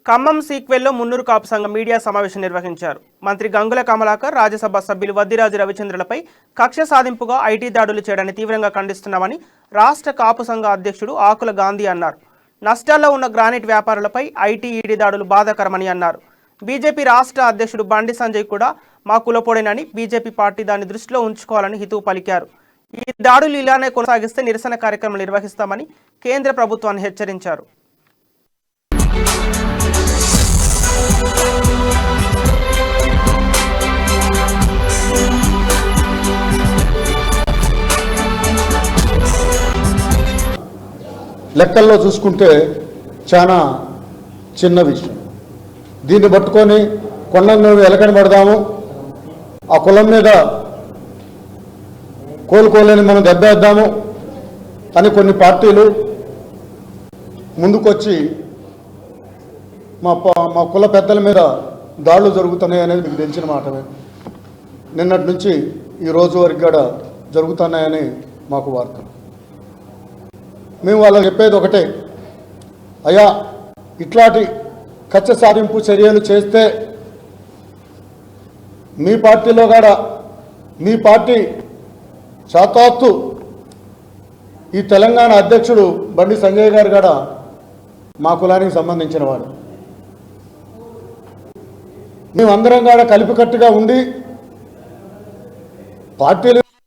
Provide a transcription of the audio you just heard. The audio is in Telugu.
ఖమ్మం సీక్వెల్లో మున్నూరు కాపు సంఘం మీడియా సమావేశం నిర్వహించారు. మంత్రి గంగుల కమలాకర్, రాజ్యసభ సభ్యులు వద్దిరాజు రవిచంద్రులపై కక్ష సాధింపుగా ఐటీ దాడులు చేయడాన్ని తీవ్రంగా ఖండిస్తున్నామని రాష్ట్ర కాపు సంఘ అధ్యక్షుడు ఆకుల గాంధీ అన్నారు. నష్టాల్లో ఉన్న గ్రానైట్ వ్యాపారులపై ఐటీ ఈడీ దాడులు బాధాకరమని అన్నారు. బీజేపీ రాష్ట్ర అధ్యక్షుడు బండి సంజయ్ కూడా మా కులపోడేనని, బీజేపీ పార్టీ దాన్ని దృష్టిలో ఉంచుకోవాలని హితవు పలికారు. ఈ దాడులు ఇలానే కొనసాగిస్తే నిరసన కార్యక్రమాలు నిర్వహిస్తామని కేంద్ర ప్రభుత్వాన్ని హెచ్చరించారు. లెక్కల్లో చూసుకుంటే చాలా చిన్న విషయం. దీన్ని పట్టుకొని కొండను ఎలకని పడదాము, ఆ కులం మీద కోలుకోలేని మనం దెబ్బేద్దాము అని కొన్ని పార్టీలు ముందుకొచ్చి మా కుల పెద్దల మీద దాడులు జరుగుతున్నాయి అనేది మీకు తెలిసిన మాటమే. నిన్నటి నుంచి ఈ రోజు వరకు కూడా జరుగుతున్నాయని మాకు వార్తలు. మేము వాళ్ళకి చెప్పేది ఒకటే, అయ్యా ఇట్లాంటి కక్ష సాధింపు చర్యలు చేస్తే మీ పార్టీలో కూడా మీ పార్టీ శాతాత్తు ఈ తెలంగాణ అధ్యక్షుడు బండి సంజయ్ గారు కూడా మా కులానికి సంబంధించిన వాడు. మేమందరం కూడా కలిపికట్టుగా ఉండి పార్టీలు